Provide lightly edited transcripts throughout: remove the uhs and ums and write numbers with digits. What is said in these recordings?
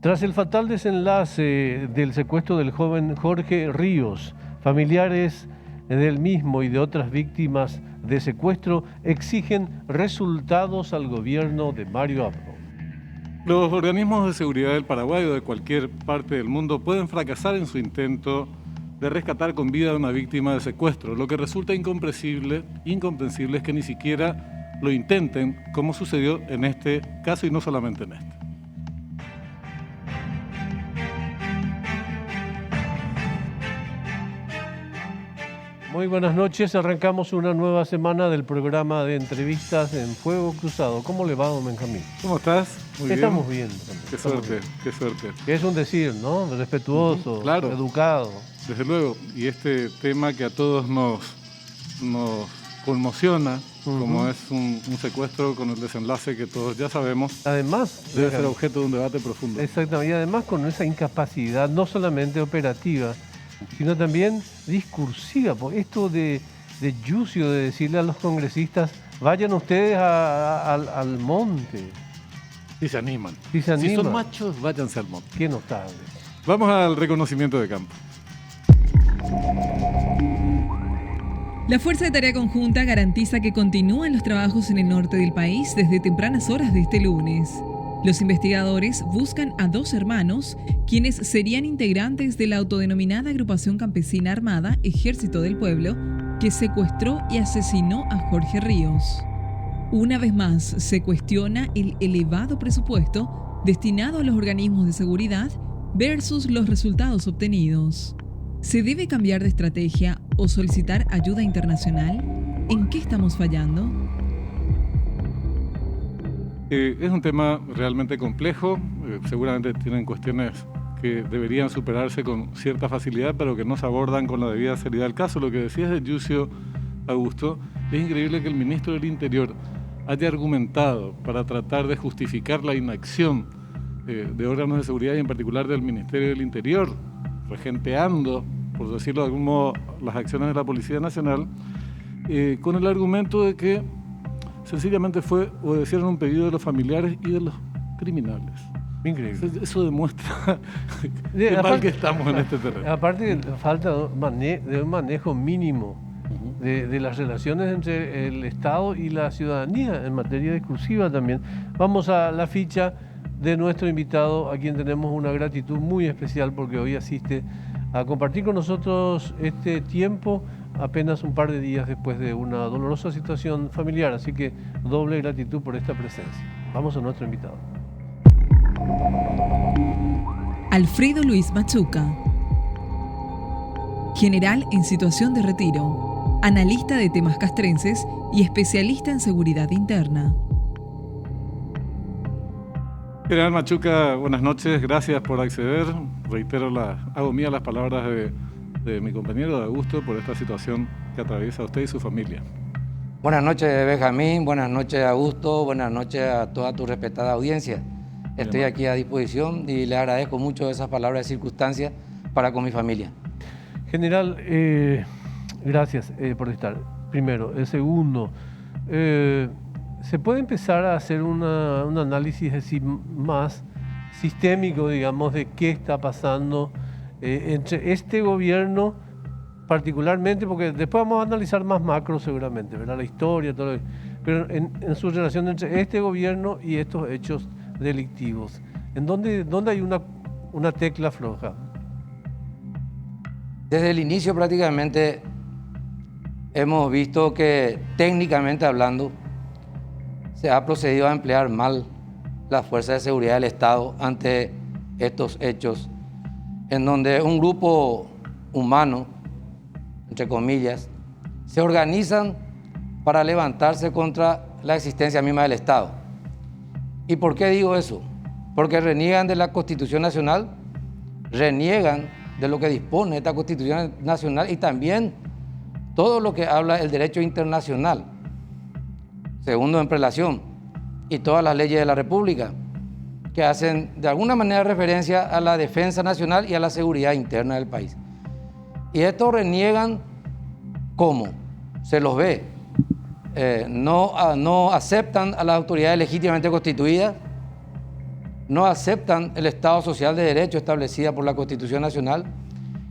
Tras el fatal desenlace del secuestro del joven Jorge Ríos, familiares del mismo y de otras víctimas de secuestro exigen resultados al gobierno de Mario Abdo. Los organismos de seguridad del Paraguay o de cualquier parte del mundo pueden fracasar en su intento de rescatar con vida a una víctima de secuestro. Lo que resulta incomprensible es que ni siquiera lo intenten, como sucedió en este caso y no solamente en este. Muy buenas noches, arrancamos una nueva semana del programa de entrevistas en Fuego Cruzado. ¿Cómo le va, don Benjamín? ¿Cómo estás? Muy bien. Estamos bien. Qué suerte, qué suerte. Es un decir, ¿no? Respetuoso, claro, educado. Desde luego, y este tema que a todos nos conmociona, como es un secuestro con el desenlace que todos ya sabemos, además debe ser objeto de un debate profundo. Exactamente, y además con esa incapacidad, no solamente operativa, sino también discursiva. Porque esto de yucio, de decirle a los congresistas, vayan ustedes al monte. Si se animan. Si son machos, váyanse al monte. Qué notable. Vamos al reconocimiento de campo. La Fuerza de Tarea Conjunta garantiza que continúan los trabajos en el norte del país desde tempranas horas de este lunes. Los investigadores buscan a 2 hermanos, quienes serían integrantes de la autodenominada agrupación campesina armada Ejército del Pueblo, que secuestró y asesinó a Jorge Ríos. Una vez más, se cuestiona el elevado presupuesto destinado a los organismos de seguridad versus los resultados obtenidos. ¿Se debe cambiar de estrategia o solicitar ayuda internacional? ¿En qué estamos fallando? Es un tema realmente complejo, seguramente tienen cuestiones que deberían superarse con cierta facilidad, pero que no se abordan con la debida seriedad del caso. Lo que decías de Yucio Augusto, es increíble que el ministro del Interior haya argumentado para tratar de justificar la inacción de órganos de seguridad y en particular del Ministerio del Interior, regenteando, por decirlo de algún modo, las acciones de la Policía Nacional, con el argumento de que sencillamente obedecieron un pedido de los familiares y de los criminales. Increíble. Eso demuestra qué mal que estamos en este terreno. Aparte, falta de un manejo mínimo de las relaciones entre el Estado y la ciudadanía en materia discursiva también. Vamos a la ficha de nuestro invitado, a quien tenemos una gratitud muy especial porque hoy asiste a compartir con nosotros este tiempo apenas un par de días después de una dolorosa situación familiar, así que doble gratitud por esta presencia. Vamos a nuestro invitado. Alfredo Luis Machuca, general en situación de retiro, analista de temas castrenses y especialista en seguridad interna. General Machuca, buenas noches, gracias por acceder. Reitero, hago mía las palabras de mi compañero de Augusto por esta situación que atraviesa usted y su familia. Buenas noches, Benjamín, buenas noches, Augusto, buenas noches a toda tu respetada audiencia. Estoy aquí a disposición y le agradezco mucho esas palabras de circunstancia para con mi familia. General, gracias por estar. Primero. Segundo, ¿se puede empezar a hacer un análisis más sistémico, digamos, de qué está pasando entre este gobierno particularmente, porque después vamos a analizar más macro seguramente, ¿verdad? La historia, todo pero en su relación entre este gobierno y estos hechos delictivos, ¿en dónde hay una tecla floja? Desde el inicio prácticamente hemos visto que técnicamente hablando se ha procedido a emplear mal las fuerzas de seguridad del Estado ante estos hechos, en donde un grupo humano, entre comillas, se organizan para levantarse contra la existencia misma del Estado. ¿Y por qué digo eso? Porque reniegan de la Constitución Nacional, reniegan de lo que dispone esta Constitución Nacional y también todo lo que habla el derecho internacional, segundo en prelación, y todas las leyes de la República, que hacen de alguna manera referencia a la defensa nacional y a la seguridad interna del país. Y estos reniegan, ¿cómo? Se los ve. No aceptan a las autoridades legítimamente constituidas, no aceptan el Estado Social de Derecho establecido por la Constitución Nacional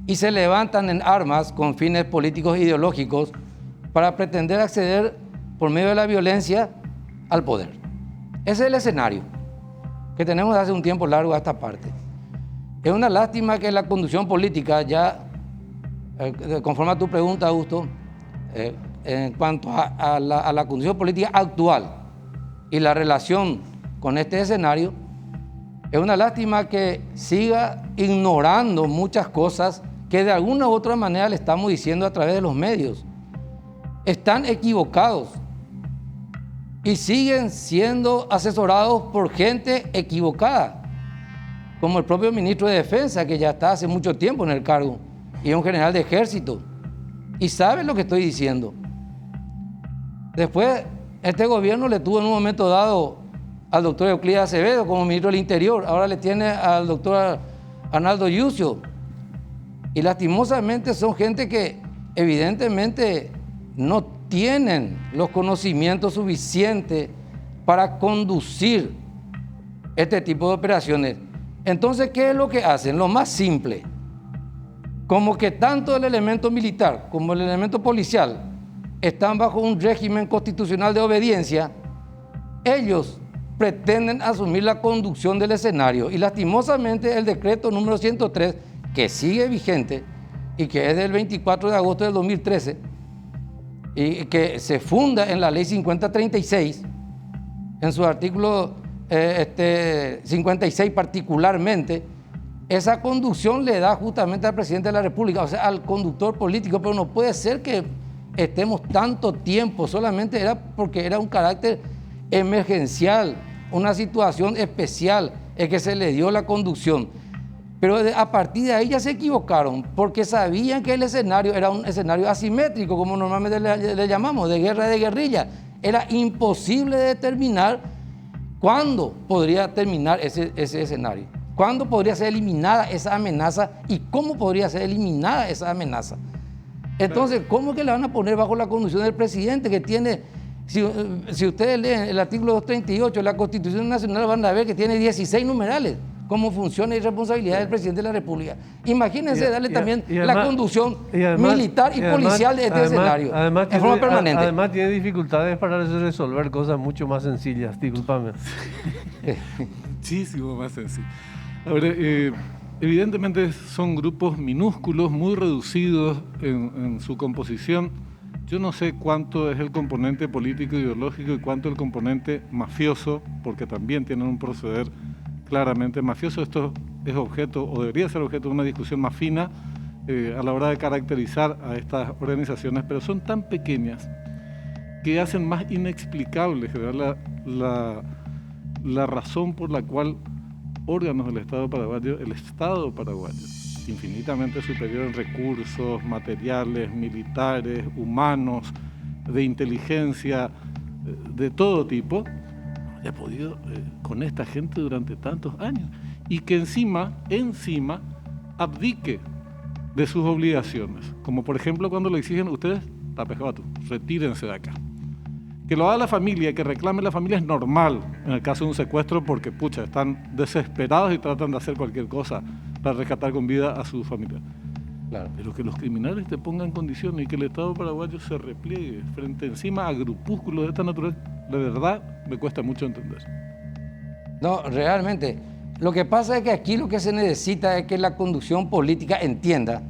y se levantan en armas con fines políticos e ideológicos para pretender acceder por medio de la violencia al poder. Ese es el escenario que tenemos desde hace un tiempo largo a esta parte. Es una lástima que la conducción política ya, conforme a tu pregunta, Augusto, en cuanto a la conducción política actual y la relación con este escenario, es una lástima que siga ignorando muchas cosas que de alguna u otra manera le estamos diciendo a través de los medios. Están equivocados y siguen siendo asesorados por gente equivocada, como el propio ministro de Defensa, que ya está hace mucho tiempo en el cargo, y es un general de ejército, y sabe lo que estoy diciendo. Después, este gobierno le tuvo en un momento dado al doctor Euclides Acevedo como ministro del Interior, ahora le tiene al doctor Arnaldo Yucio, y lastimosamente son gente que evidentemente no tienen los conocimientos suficientes para conducir este tipo de operaciones. Entonces, ¿qué es lo que hacen? Lo más simple, como que tanto el elemento militar como el elemento policial están bajo un régimen constitucional de obediencia, ellos pretenden asumir la conducción del escenario y lastimosamente el decreto número 103, que sigue vigente y que es del 24 de agosto del 2013 y que se funda en la ley 5036, en su artículo 56 particularmente, esa conducción le da justamente al presidente de la República, o sea, al conductor político, pero no puede ser que estemos tanto tiempo, solamente era porque era un carácter emergencial, una situación especial, es que se le dio la conducción. Pero a partir de ahí ya se equivocaron, porque sabían que el escenario era un escenario asimétrico, como normalmente le llamamos, de guerra de guerrilla. Era imposible determinar cuándo podría terminar ese escenario, cuándo podría ser eliminada esa amenaza y cómo podría ser eliminada esa amenaza. Entonces, ¿cómo que le van a poner bajo la conducción del presidente que tiene, si ustedes leen el artículo 238 de la Constitución Nacional, van a ver que tiene 16 numerales, cómo funciona y responsabilidad del presidente de la República? Imagínense darle también además, la conducción militar y policial de este escenario, en forma permanente. Además tiene dificultades para resolver cosas mucho más sencillas, discúlpame. Muchísimo más sencillo. Ahora, evidentemente son grupos minúsculos, muy reducidos en su composición. Yo no sé cuánto es el componente político ideológico y cuánto el componente mafioso, porque también tienen un proceder claramente mafioso. Esto es objeto, o debería ser objeto de una discusión más fina a la hora de caracterizar a estas organizaciones, pero son tan pequeñas que hacen más inexplicable la razón por la cual órganos del Estado paraguayo, el Estado paraguayo, infinitamente superior en recursos materiales, militares, humanos, de inteligencia, de todo tipo, ha podido con esta gente durante tantos años y que encima abdique de sus obligaciones, como por ejemplo cuando le exigen ustedes, tapejabato, retírense de acá. Que lo haga la familia, que reclame la familia es normal en el caso de un secuestro porque, pucha, están desesperados y tratan de hacer cualquier cosa para rescatar con vida a su familia. Claro. Pero que los criminales te pongan condiciones y que el Estado paraguayo se repliegue frente encima a grupúsculos de esta naturaleza, de verdad me cuesta mucho entender. No, realmente. Lo que pasa es que aquí lo que se necesita es que la conducción política entienda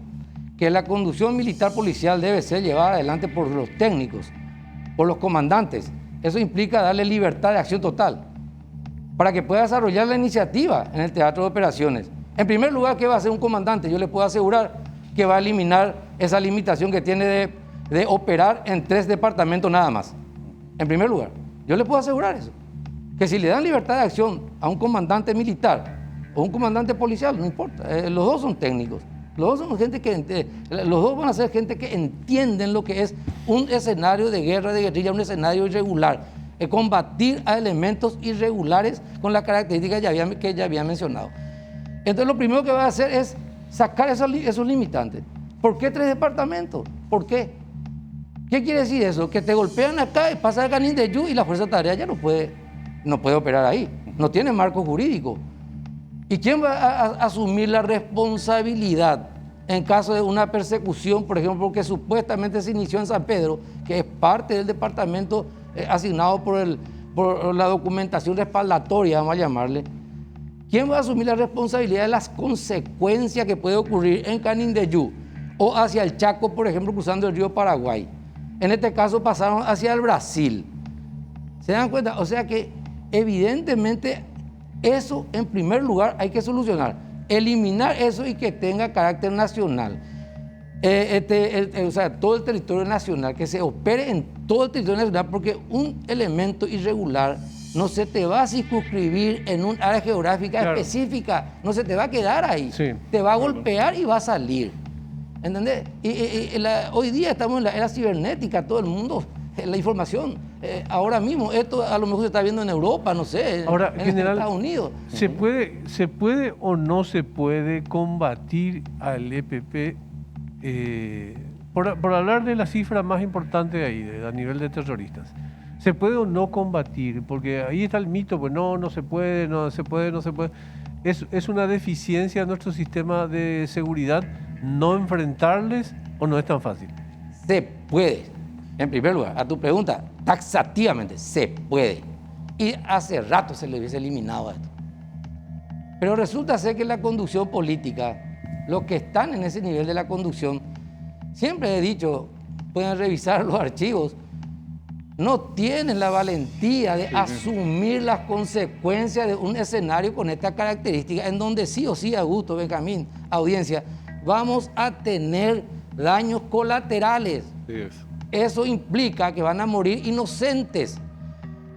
que la conducción militar policial debe ser llevada adelante por los técnicos, por los comandantes. Eso implica darle libertad de acción total para que pueda desarrollar la iniciativa en el teatro de operaciones. En primer lugar, ¿qué va a hacer un comandante? Yo le puedo asegurar que va a eliminar esa limitación que tiene de operar en 3 departamentos nada más. En primer lugar, yo le puedo asegurar eso. Que si le dan libertad de acción a un comandante militar o un comandante policial, no importa, los dos son técnicos. Los dos van a ser gente que entienden lo que es un escenario de guerra de guerrilla, un escenario irregular, combatir a elementos irregulares con las características que ya había mencionado. Entonces lo primero que va a hacer es sacar esos limitantes. ¿Por qué 3 departamentos? ¿Por qué? ¿Qué quiere decir eso? Que te golpean acá y pasa el Canindeyú y la Fuerza de Tarea ya no puede operar ahí. No tiene marco jurídico. ¿Y quién va a asumir la responsabilidad en caso de una persecución, por ejemplo, que supuestamente se inició en San Pedro, que es parte del departamento asignado por la documentación respaldatoria, vamos a llamarle? ¿Quién va a asumir la responsabilidad de las consecuencias que puede ocurrir en Canindeyú o hacia el Chaco, por ejemplo, cruzando el río Paraguay? En este caso pasaron hacia el Brasil. ¿Se dan cuenta? O sea que evidentemente eso en primer lugar hay que solucionar. Eliminar eso y que tenga carácter nacional. O sea, todo el territorio nacional, que se opere en todo el territorio nacional, porque un elemento irregular no se te va a circunscribir en un área geográfica específica, no se te va a quedar ahí, te va a golpear y va a salir. ¿Entendés? Hoy día estamos en la era cibernética, todo el mundo, la información. Ahora mismo, esto a lo mejor se está viendo en Europa, no sé, ahora, en general, Estados Unidos. ¿Se puede o no se puede combatir al EPP? Por hablar de la cifra más importante ahí, a nivel de terroristas. ¿Se puede o no combatir? Porque ahí está el mito, pues no se puede, no se puede. ¿Es una deficiencia de nuestro sistema de seguridad no enfrentarles o no es tan fácil? Se puede. En primer lugar, a tu pregunta, taxativamente, se puede. Y hace rato se le hubiese eliminado esto. Pero resulta ser que la conducción política, los que están en ese nivel de la conducción, siempre he dicho, pueden revisar los archivos, no tienen la valentía de asumir las consecuencias de un escenario con esta característica, en donde sí o sí, Augusto, Benjamín, audiencia, vamos a tener daños colaterales. Sí es. Eso implica que van a morir inocentes.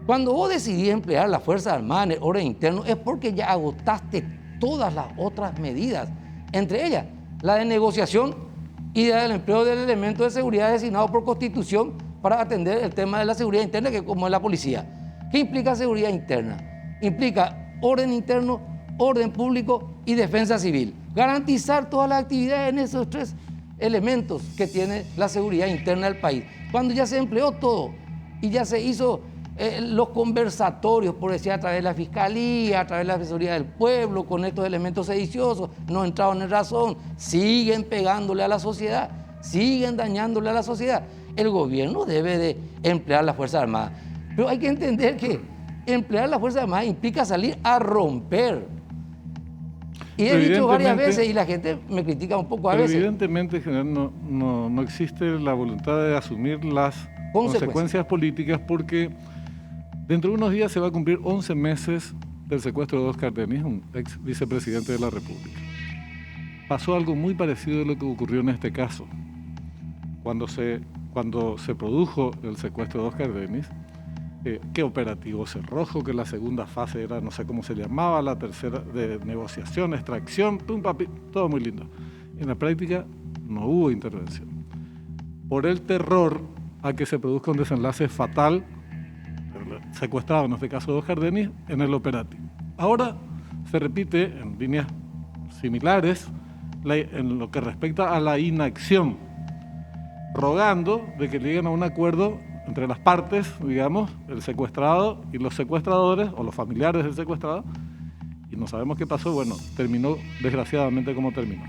Cuando vos decidís emplear las Fuerzas Armadas en el orden interno, es porque ya agotaste todas las otras medidas, entre ellas la de negociación y del empleo del elemento de seguridad designado por Constitución para atender el tema de la seguridad interna, que como es la policía. ¿Qué implica seguridad interna? Implica orden interno, orden público y defensa civil. Garantizar todas las actividades en esos tres elementos que tiene la seguridad interna del país. Cuando ya se empleó todo y ya se hizo los conversatorios, por decir, a través de la Fiscalía, a través de la Defensoría del Pueblo, con estos elementos sediciosos, no entraron en razón, siguen pegándole a la sociedad, siguen dañándole a la sociedad. El gobierno debe de emplear las Fuerzas Armadas. Pero hay que entender que emplear las Fuerzas Armadas implica salir a romper. Y he dicho varias veces, y la gente me critica un poco a veces. Evidentemente, general, no existe la voluntad de asumir las consecuencias políticas, porque dentro de unos días se va a cumplir 11 meses del secuestro de Óscar Dennis, un ex vicepresidente de la República. Pasó algo muy parecido a lo que ocurrió en este caso. Cuando se produjo el secuestro de Óscar Dennis, que operativo Cerrojo, que la segunda fase era, no sé cómo se llamaba, la tercera de negociación, extracción, pum, papi, todo muy lindo. En la práctica no hubo intervención. Por el terror a que se produzca un desenlace fatal, secuestrado en este caso de Óscar Dennis, en el operativo. Ahora se repite en líneas similares en lo que respecta a la inacción, rogando de que lleguen a un acuerdo entre las partes, digamos, el secuestrado y los secuestradores, o los familiares del secuestrado, y no sabemos qué pasó. Bueno, terminó desgraciadamente como terminó.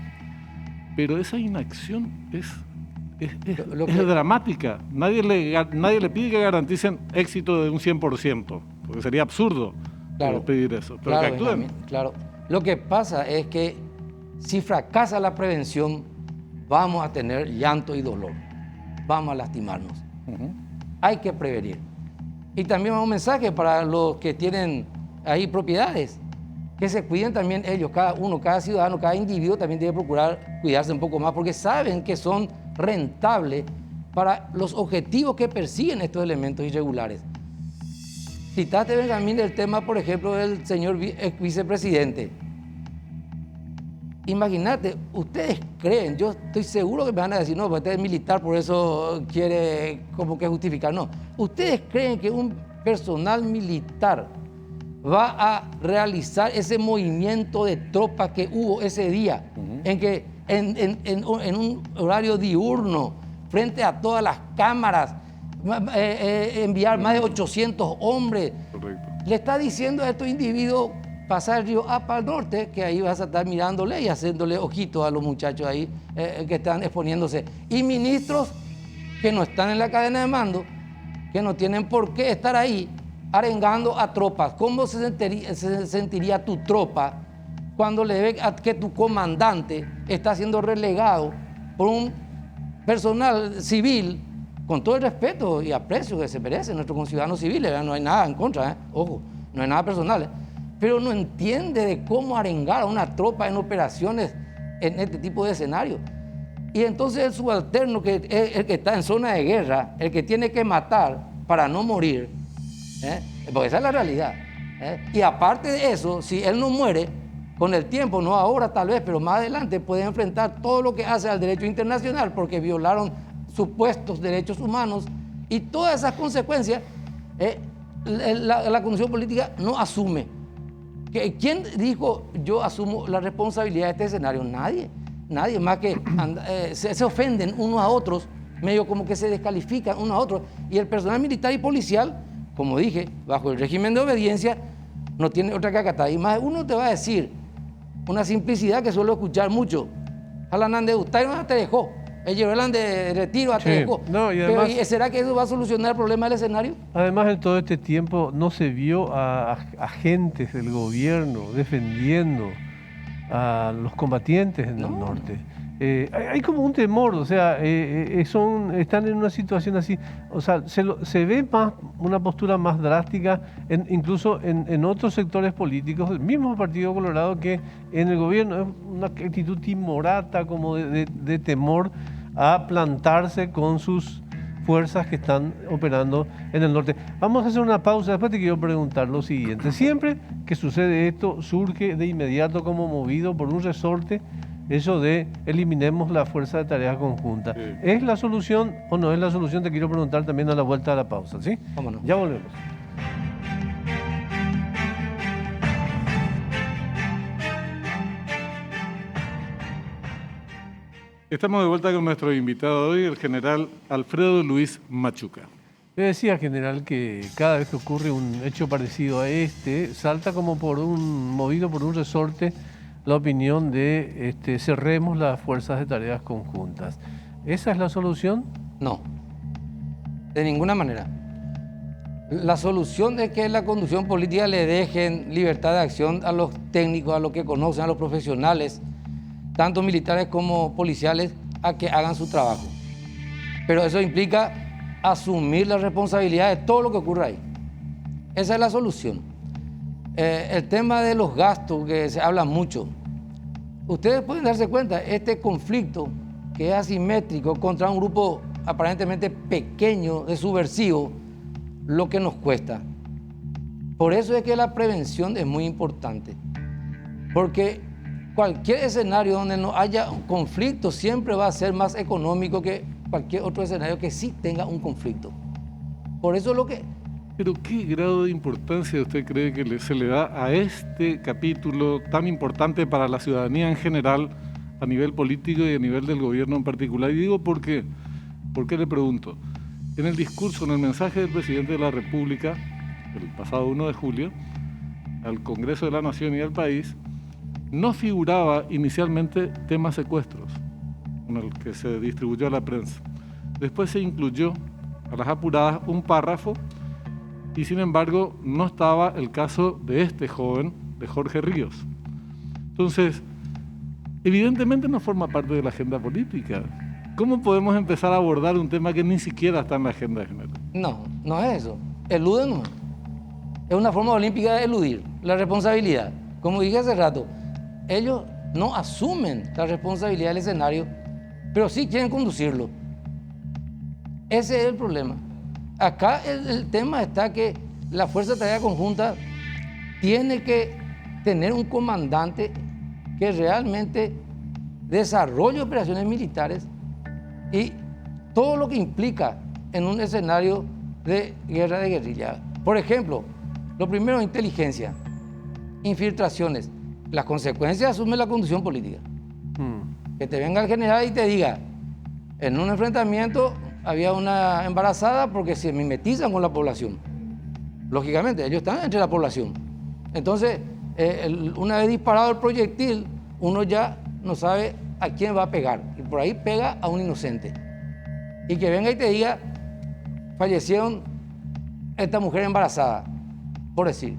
Pero esa inacción es dramática. Nadie le pide que garanticen éxito de un 100%, porque sería absurdo pedir eso, pero claro, que actúen. Benjamín, claro. Lo que pasa es que si fracasa la prevención, vamos a tener llanto y dolor, vamos a lastimarnos. Hay que prevenir. Y también un mensaje para los que tienen ahí propiedades, que se cuiden también ellos, cada uno, cada ciudadano, cada individuo también debe procurar cuidarse un poco más, porque saben que son rentables para los objetivos que persiguen estos elementos irregulares. Citaste, Benjamín, el tema, por ejemplo, del señor ex vicepresidente. Imagínate, ustedes creen, yo estoy seguro que me van a decir, no, usted es militar, por eso quiere como que justificar. No, ustedes creen que un personal militar va a realizar ese movimiento de tropas que hubo ese día, en que en un horario diurno, frente a todas las cámaras, enviar más de 800 hombres. Correcto. Le está diciendo a estos individuos pasar el río A para el norte, que ahí vas a estar mirándole y haciéndole ojitos a los muchachos ahí que están exponiéndose. Y ministros que no están en la cadena de mando, que no tienen por qué estar ahí arengando a tropas. ¿Cómo se sentiría tu tropa cuando le ve que tu comandante está siendo relegado por un personal civil, con todo el respeto y aprecio que se merecen nuestros conciudadanos civiles? No hay nada en contra, ojo, no hay nada personal, pero no entiende de cómo arengar a una tropa en operaciones en este tipo de escenario. Y entonces el subalterno, que es el que está en zona de guerra, el que tiene que matar para no morir, porque esa es la realidad. Y aparte de eso, si él no muere, con el tiempo, no ahora tal vez, pero más adelante, puede enfrentar todo lo que hace al derecho internacional, porque violaron supuestos derechos humanos, y todas esas consecuencias la condición política no asume. ¿Quién dijo yo asumo la responsabilidad de este escenario? Nadie más que se ofenden unos a otros, medio como que se descalifican unos a otros, y el personal militar y policial, como dije, bajo el régimen de obediencia, no tiene otra que acatar. Y más uno te va a decir una simplicidad que suelo escuchar mucho: Jalanán de usted no te dejó, el llevarán de retiro te dejó. No, y además, pero ¿será que eso va a solucionar el problema del escenario? Además, en todo este tiempo no se vio a agentes del gobierno defendiendo a los combatientes en el norte. Hay como un temor, o sea, están en una situación así, o sea, se ve más una postura más drástica, incluso en otros sectores políticos del mismo Partido Colorado, que en el gobierno. Es una actitud timorata, como de temor a plantarse con sus fuerzas que están operando en el norte. Vamos a hacer una pausa, después te quiero preguntar lo siguiente. Siempre que sucede esto, surge de inmediato como movido por un resorte eso de eliminemos la fuerza de tareas conjuntas. Sí. ¿Es la solución o no es la solución? Te quiero preguntar también a la vuelta de la pausa, ¿sí? Vámonos. Ya volvemos. Estamos de vuelta con nuestro invitado hoy, el general Alfredo Luis Machuca. Le decía, general, que cada vez que ocurre un hecho parecido a este, salta como movido por un resorte la opinión de cerremos las fuerzas de tareas conjuntas. ¿Esa es la solución? No, de ninguna manera. La solución es que la conducción política le dejen libertad de acción a los técnicos, a los que conocen, a los profesionales, tanto militares como policiales, a que hagan su trabajo. Pero eso implica asumir la responsabilidad de todo lo que ocurra ahí. Esa es la solución. El tema de los gastos, que se habla mucho. Ustedes pueden darse cuenta, este conflicto que es asimétrico contra un grupo aparentemente pequeño de subversivos, lo que nos cuesta. Por eso es que la prevención es muy importante. Porque cualquier escenario donde no haya un conflicto siempre va a ser más económico que cualquier otro escenario que sí tenga un conflicto. Por eso es lo que... Pero ¿qué grado de importancia usted cree que se le da a este capítulo tan importante para la ciudadanía en general, a nivel político y a nivel del gobierno en particular? Y digo ¿por qué? ¿Por qué le pregunto? En el discurso, en el mensaje del presidente de la República, el pasado 1 de julio, al Congreso de la Nación y al país, no figuraba inicialmente tema secuestros, con el que se distribuyó a la prensa. Después se incluyó a las apuradas un párrafo, y sin embargo no estaba el caso de este joven, de Jorge Ríos. Entonces, evidentemente no forma parte de la agenda política. ¿Cómo podemos empezar a abordar un tema que ni siquiera está en la agenda general? No, no es eso. Eluden no. Es una forma olímpica de eludir la responsabilidad. Como dije hace rato, ellos no asumen la responsabilidad del escenario, pero sí quieren conducirlo. Ese es el problema. Acá el tema está que la Fuerza de Tarea Conjunta tiene que tener un comandante que realmente desarrolle operaciones militares y todo lo que implica en un escenario de guerra de guerrilla. Por ejemplo, lo primero, inteligencia, infiltraciones. Las consecuencias asume la conducción política. Que te venga el general y te diga, en un enfrentamiento había una embarazada porque se mimetizan con la población. Lógicamente, ellos están entre la población. Entonces, una vez disparado el proyectil, uno ya no sabe a quién va a pegar. Y por ahí pega a un inocente. Y que venga y te diga, fallecieron esta mujer embarazada, por decir.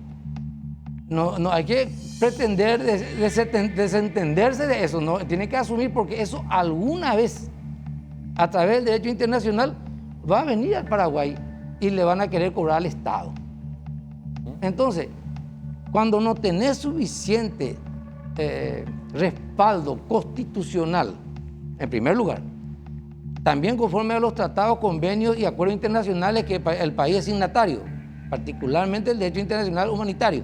No hay que pretender desentenderse de eso, no, tiene que asumir, porque eso alguna vez, a través del derecho internacional, va a venir al Paraguay y le van a querer cobrar al Estado. Entonces, cuando no tenés suficiente respaldo constitucional, en primer lugar, también conforme a los tratados, convenios y acuerdos internacionales que el país es signatario, particularmente el derecho internacional humanitario,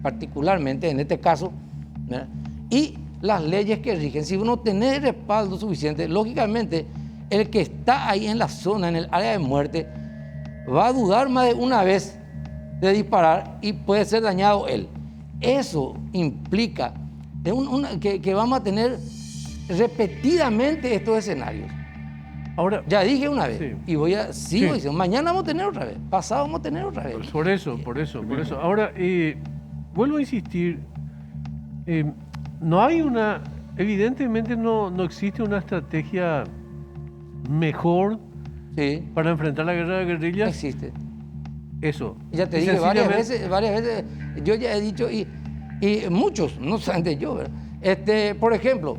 particularmente en este caso, ¿verdad? Y las leyes que rigen. Si uno tiene respaldo suficiente, lógicamente el que está ahí en la zona, en el área de muerte, va a dudar más de una vez de disparar y puede ser dañado él. Eso implica que vamos a tener repetidamente estos escenarios. Ahora, ya dije una vez, sí. Y sigo diciendo, mañana vamos a tener otra vez, pasado vamos a tener otra vez. Por eso. Ahora, vuelvo a insistir, no hay evidentemente no existe una estrategia mejor para enfrentar la guerra de guerrillas. Existe. Eso. Ya te dije varias veces, yo ya he dicho, y muchos, no solamente yo, ¿verdad? Por ejemplo,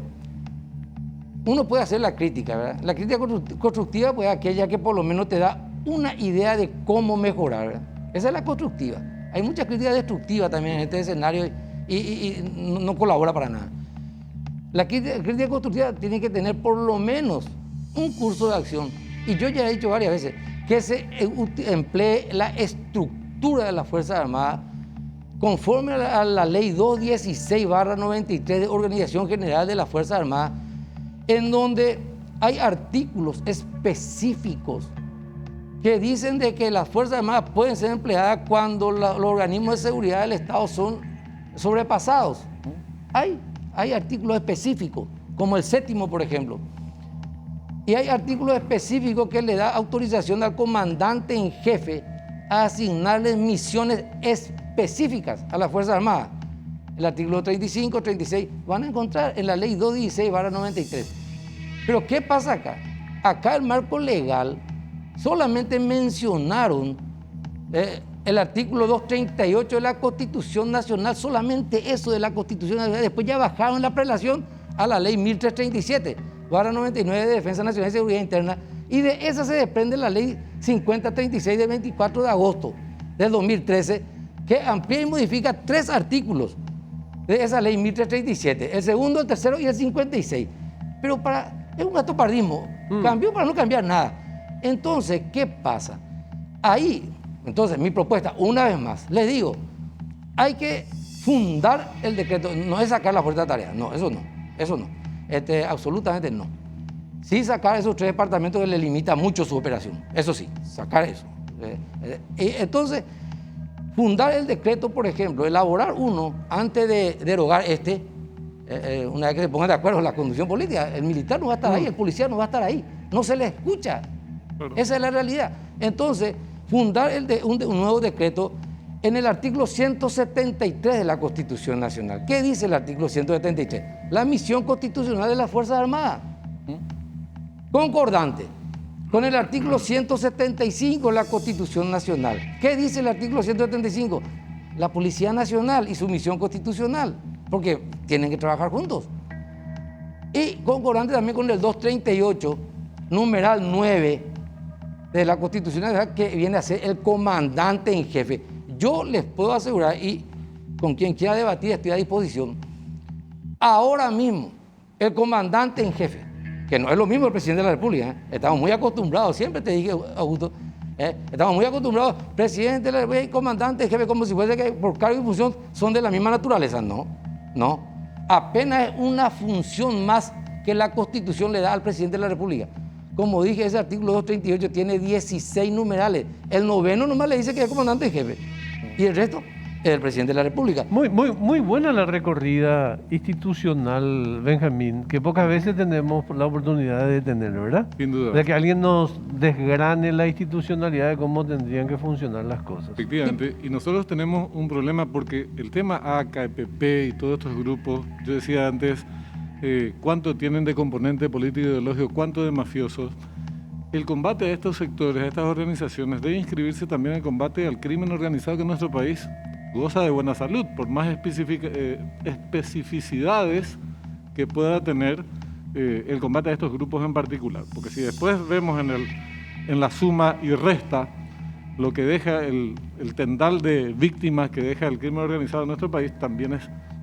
uno puede hacer la crítica, ¿verdad? La crítica constructiva pues, es aquella que por lo menos te da una idea de cómo mejorar, ¿verdad? Esa es la constructiva. Hay mucha crítica destructiva también en este escenario y no colabora para nada. La crítica constructiva tiene que tener por lo menos un curso de acción. Y yo ya he dicho varias veces que se emplee la estructura de las Fuerzas Armadas conforme a la ley 216/93 de Organización General de las Fuerzas Armadas, en donde hay artículos específicos que dicen de que las Fuerzas Armadas pueden ser empleadas cuando los organismos de seguridad del Estado son sobrepasados. Hay artículos específicos, como el 7º, por ejemplo. Y hay artículos específicos que le da autorización al comandante en jefe a asignarles misiones específicas a las Fuerzas Armadas. El artículo 35, 36, van a encontrar en la ley 216/93. Pero ¿qué pasa acá? Acá el marco legal solamente mencionaron el artículo 238 de la Constitución Nacional, solamente eso de la Constitución Nacional. Después ya bajaron la prelación a la ley 1337/99 de Defensa Nacional y Seguridad Interna, y de esa se desprende la ley 5036 de 24 de agosto del 2013, que amplía y modifica 3 artículos de esa ley 1337, el segundo, el tercero y el 56. Pero es un gatopardismo, cambió para no cambiar nada. Entonces, ¿qué pasa? Entonces, mi propuesta, una vez más, les digo, hay que fundar el decreto, no es sacar la fuerza de tarea, no, eso no, absolutamente no. Sí sacar esos 3 departamentos que le limita mucho su operación, eso sí, sacar eso. Entonces, fundar el decreto, por ejemplo, elaborar uno antes de derogar una vez que se pongan de acuerdo en la conducción política, el militar no va a estar ahí, el policía no va a estar ahí, no se le escucha. Claro. Esa es la realidad. Entonces, fundar un nuevo decreto en el artículo 173 de la Constitución Nacional. ¿Qué dice el artículo 173? La misión constitucional de las Fuerzas Armadas. Concordante con el artículo 175 de la Constitución Nacional. ¿Qué dice el artículo 175? La Policía Nacional y su misión constitucional, porque tienen que trabajar juntos. Y concordante también con el 238, numeral 9 de la Constitución Nacional, que viene a ser el comandante en jefe. Yo les puedo asegurar, y con quien quiera debatir estoy a disposición, ahora mismo el comandante en jefe, que no es lo mismo el presidente de la República, estamos muy acostumbrados, siempre te dije, Augusto, estamos muy acostumbrados, presidente de la República y comandante en jefe, como si fuese que por cargo y función son de la misma naturaleza. No, apenas es una función más que la Constitución le da al presidente de la República. Como dije, ese artículo 238 tiene 16 numerales, el 9º nomás le dice que es comandante en jefe, y el resto el presidente de la República. Muy buena la recorrida institucional, Benjamín, que pocas veces tenemos la oportunidad de tener, ¿verdad? Sin duda. De que alguien nos desgrane la institucionalidad de cómo tendrían que funcionar las cosas. Efectivamente, y nosotros tenemos un problema porque el tema ACA, EPP y todos estos grupos, yo decía antes, cuánto tienen de componente político y ideológico, cuánto de mafiosos. El combate a estos sectores, a estas organizaciones, debe inscribirse también en el combate al crimen organizado que en nuestro país goza de buena salud, por más especificidades que pueda tener el combate a estos grupos en particular. Porque si después vemos en la suma y resta lo que deja el tendal de víctimas que deja el crimen organizado en nuestro país, también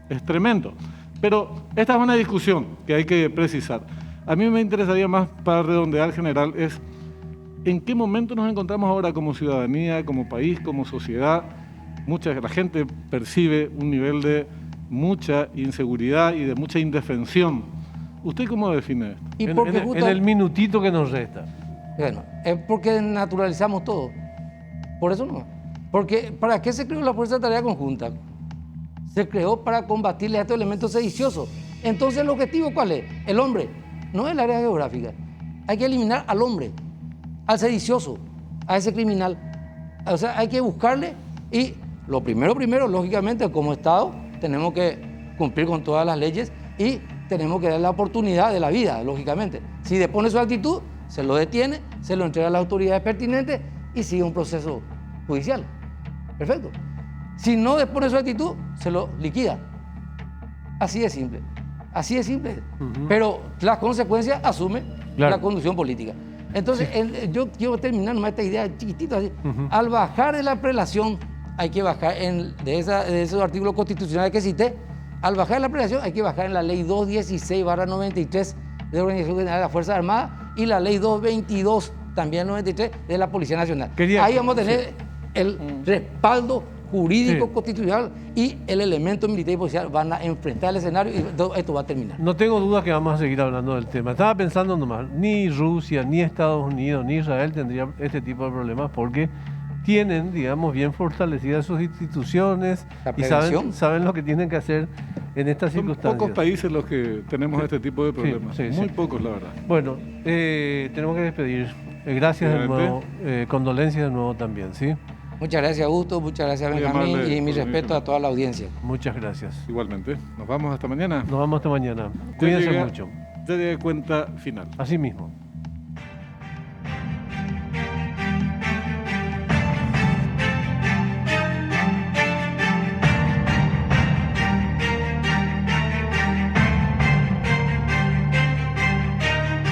es tremendo. Pero esta es una discusión que hay que precisar. A mí me interesaría más, para redondear general, es en qué momento nos encontramos ahora como ciudadanía, como país, como sociedad. La gente percibe un nivel de mucha inseguridad y de mucha indefensión. ¿Usted cómo define esto? Y En el minutito que nos resta. Bueno, es porque naturalizamos todo. Por eso no. Porque ¿para qué se creó la Fuerza de Tarea Conjunta? Se creó para combatirle a estos elementos sediciosos. Entonces, ¿el objetivo cuál es? El hombre, no el área geográfica. Hay que eliminar al hombre, al sedicioso, a ese criminal. O sea, hay que buscarle y lo primero, lógicamente, como Estado, tenemos que cumplir con todas las leyes y tenemos que dar la oportunidad de la vida, lógicamente. Si depone su actitud, se lo detiene, se lo entrega a las autoridades pertinentes y sigue un proceso judicial. Perfecto. Si no depone su actitud, se lo liquida. Así de simple. Así de simple. Pero las consecuencias asume la conducción política. Entonces, yo quiero terminar nomás esta idea chiquitita. Así. Al bajar de la prelación, hay que bajar de esos artículos constitucionales que cité, al bajar de la prelación hay que bajar en la ley 216/93 de Organización General de las Fuerzas Armadas y la ley 222 también 93 de la Policía Nacional. Ahí vamos a tener el respaldo jurídico constitucional y el elemento militar y policial van a enfrentar el escenario y esto va a terminar. No tengo duda que vamos a seguir hablando del tema. Estaba pensando nomás, ni Rusia, ni Estados Unidos, ni Israel tendrían este tipo de problemas porque tienen, digamos, bien fortalecidas sus instituciones y saben lo que tienen que hacer en estas circunstancias. Son pocos países los que tenemos este tipo de problemas. Muy pocos, la verdad. Bueno, tenemos que despedir. Gracias de nuevo, condolencias de nuevo también, ¿sí? Muchas gracias, Augusto, muchas gracias, Benjamín, y mi respeto a toda la audiencia. Muchas gracias. Igualmente. Nos vamos hasta mañana. Nos vamos hasta mañana. Cuídense mucho. Ya llegué cuenta final. Así mismo.